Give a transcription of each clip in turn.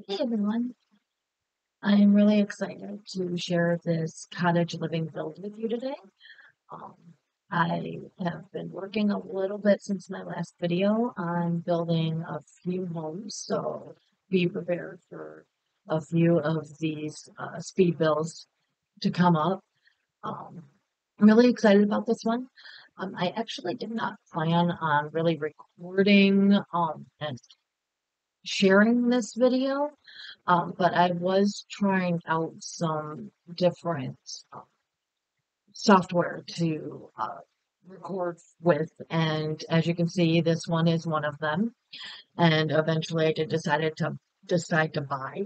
Hey everyone, I'm really excited to share this cottage living build with you today. Um, I have been working a little bit since my last video on building a few homes, so be prepared for a few of these speed builds to come up. Um, I'm really excited about this one. I actually did not plan on really recording and sharing this video. But I was trying out some different software to record with, and as you can see, this one is one of them. And eventually, I did decide to buy.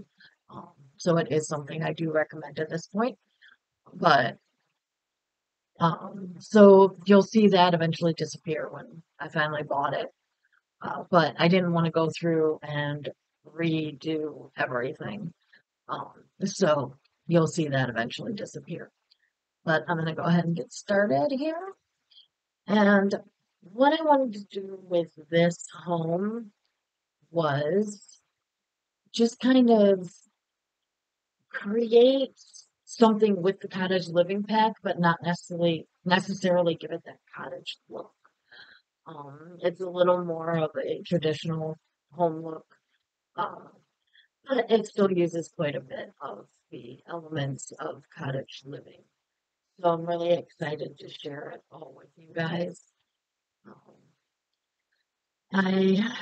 So it is something I do recommend at this point. But so you'll see that eventually disappear when I finally bought it. But I didn't want to go through and redo everything. So you'll see that eventually disappear. But I'm going to go ahead and get started here. And what I wanted to do with this home was just kind of create something with the cottage living pack, but not necessarily give it that cottage look. It's a little more of a traditional home look, uh, but it still uses quite a bit of the elements of cottage living. So I'm really excited to share it all with you guys. Um, I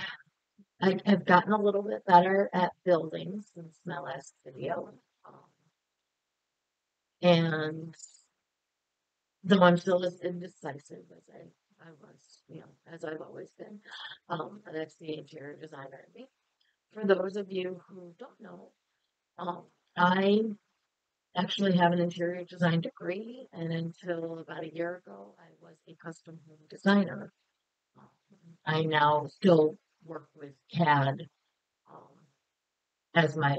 I have gotten a little bit better at building since my last video. And though I'm still as indecisive as I was, as I've always been, that's the interior designer in me. For those of you who don't know, um, I actually have an interior design degree, and until about a year ago, I was a custom home designer. Um, I now still work with CAD um, as my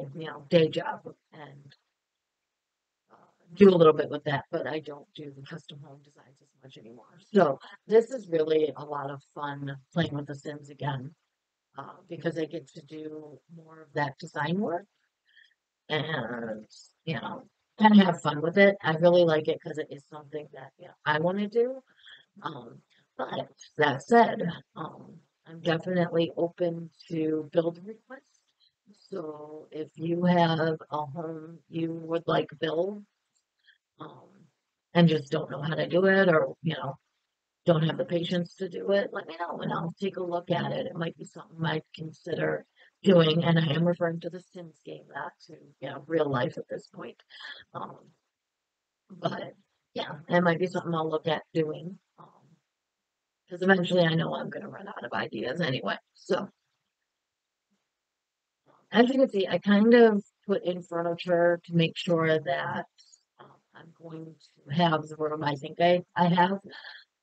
day job and uh, do a little bit with that, but I don't do the custom home designs as much anymore. So this is really a lot of fun playing with the Sims again because I get to do more of that design work and you know kind of have fun with it. I really like it because it is something that I want to do. Um, but that said, um, I'm definitely open to build requests. So if you have a home you would like built um, and just don't know how to do it or, don't have the patience to do it, let me know and I'll take a look at it. It might be something I'd consider doing. And I am referring to the Sims game, not to, real life at this point. Um, but yeah, it might be something I'll look at doing. Because eventually I know I'm going to run out of ideas anyway. So, as you can see, I kind of put in furniture to make sure that I'm going to have the room I think I have.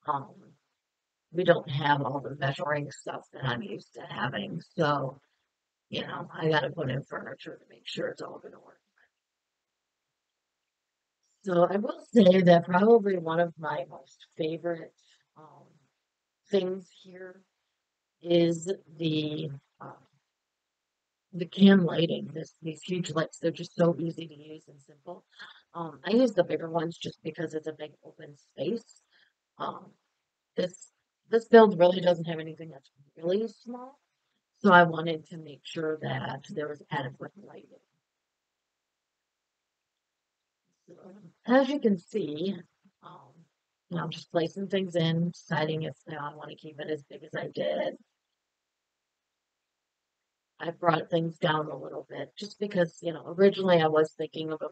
Um, we don't have all the measuring stuff that I'm used to having. So, I got to put in furniture to make sure it's all going to work. So, I will say that probably one of my most favorite um, things here is uh, the can lighting, these huge lights, they're just so easy to use and simple. I use the bigger ones just because it's a big open space. Um, this this build really doesn't have anything that's really small, so I wanted to make sure that there was adequate lighting. So, as you can see, um, I'm just placing things in, deciding if I want to keep it as big as I did. I brought things down a little bit just because, originally I was thinking of a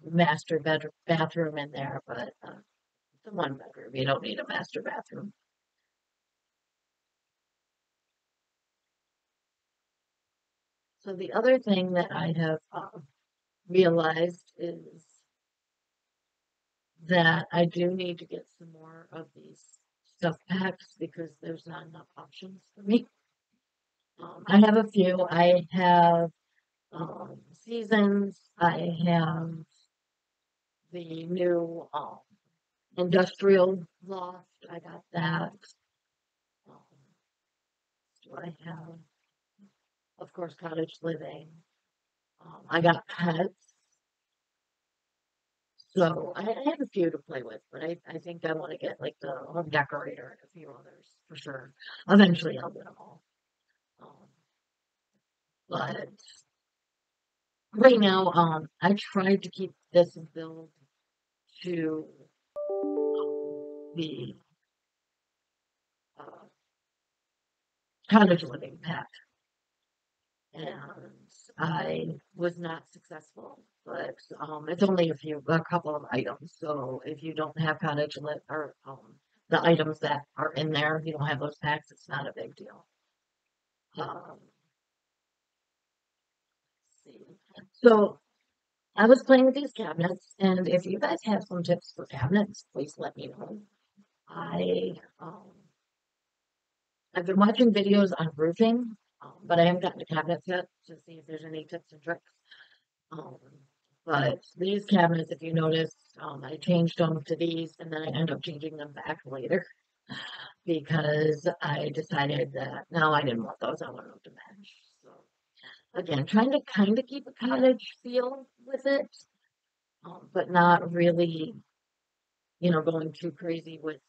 bathroom in there, but it's a one bedroom. You don't need a master bathroom. So the other thing that I have realized is that I do need to get some more of these stuff packs because there's not enough options for me. I have a few. I have seasons. I have the new industrial loft. I got that. Um, do I have, of course, cottage living. I got pets, so I have a few to play with, but I think I want to get like the home decorator and a few others for sure. Eventually, I'll get them all. Um, but right now, I tried to keep this build to the uh, cottage living pack, and I was not successful. But it's only a couple of items. So if you don't have cottage lit or the items that are in there, if you don't have those packs, it's not a big deal. Um, see. So I was playing with these cabinets, and if you guys have some tips for cabinets, please let me know. I I've been watching videos on roofing, but I haven't gotten to cabinets yet to see if there's any tips and tricks. Um, but these cabinets, if you notice, I changed them to these, and then I end up changing them back later because I decided that no, I didn't want those. I wanted them to match. So again, trying to kind of keep a cottage feel with it, but not really, going too crazy with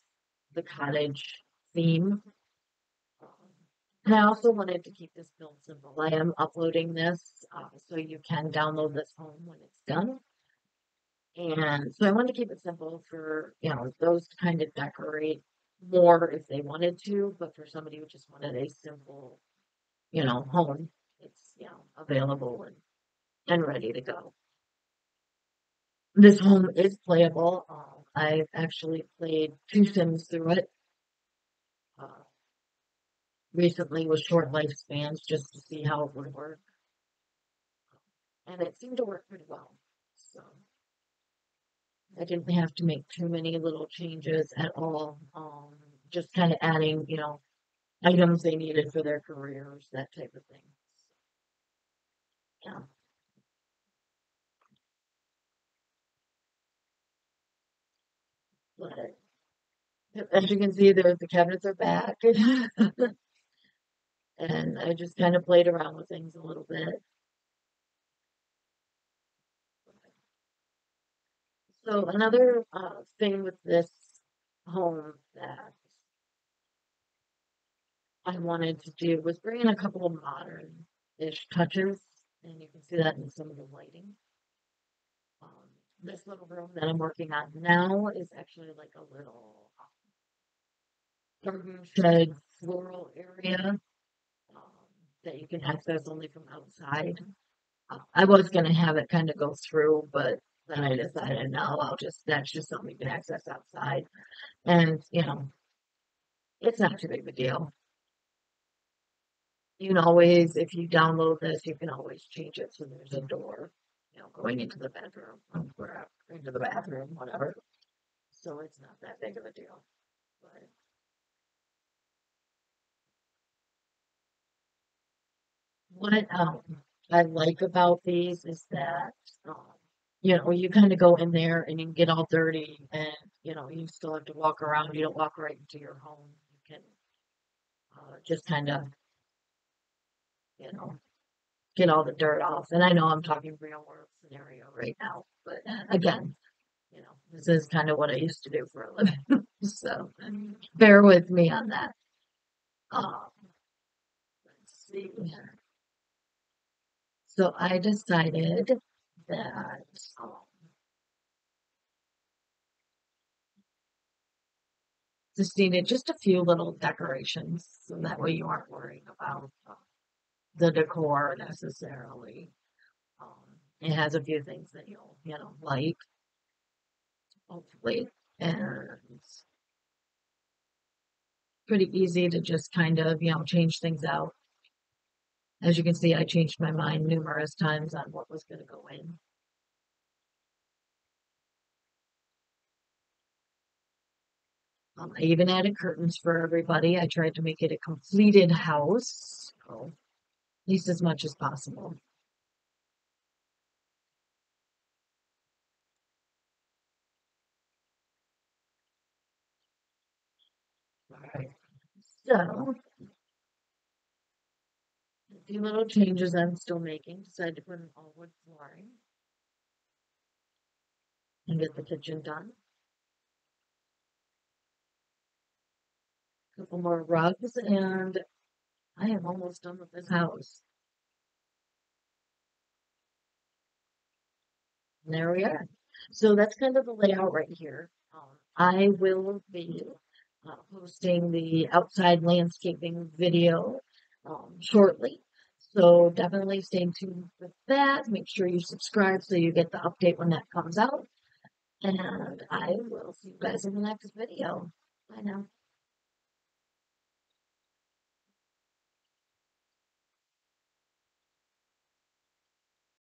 the cottage theme. Um, And I also wanted to keep this build simple. I am uploading this so you can download this home when it's done. And so I wanted to keep it simple for, those to kind of decorate more if they wanted to, but for somebody who just wanted a simple, home, it's, available and ready to go. This home is playable. I've actually played two Sims through it uh, recently with short lifespans just to see how it would work. And it seemed to work pretty well. So I didn't have to make too many little changes at all. Just kind of adding, items they needed for their careers, that type of thing. Yeah, but as you can see, the cabinets are back, and I just kind of played around with things a little bit. So another thing with this home that I wanted to do was bring in a couple of modern-ish touches, and you can see that in some of the lighting. Um, this little room that I'm working on now is actually like a little garden shed floral area that you can access only from outside. I was going to have it kind of go through, but then I decided no, that's just something you can access outside. And, it's not too big of a deal. You can always, if you download this, you can always change it so there's a door, going into the bedroom or into the bathroom, whatever. So it's not that big of a deal. But what I like about these is that um, you kind of go in there and you can get all dirty, and you still have to walk around. You don't walk right into your home. You can just kind of you know get all the dirt off. And I know I'm talking real world scenario right now, but again, this is kind of what I used to do for a living. So bear with me on that. Um, let's see. So I decided that um, just needed just a few little decorations, so that way you aren't worrying about the decor necessarily. It has a few things that you'll, like, hopefully, and it's pretty easy to just kind of, change things out. As you can see, I changed my mind numerous times on what was going to go in. I even added curtains for everybody. I tried to make it a completed house, at least as much as possible. All right. So few little changes I'm still making. Decided to put in all wood flooring and get the kitchen done. A couple more rugs, and I am almost done with this house. And there we are. So that's kind of the layout right here. I will be posting the outside landscaping video shortly. So definitely stay tuned with that. Make sure you subscribe so you get the update when that comes out. And I will see you guys in the next video. Bye now.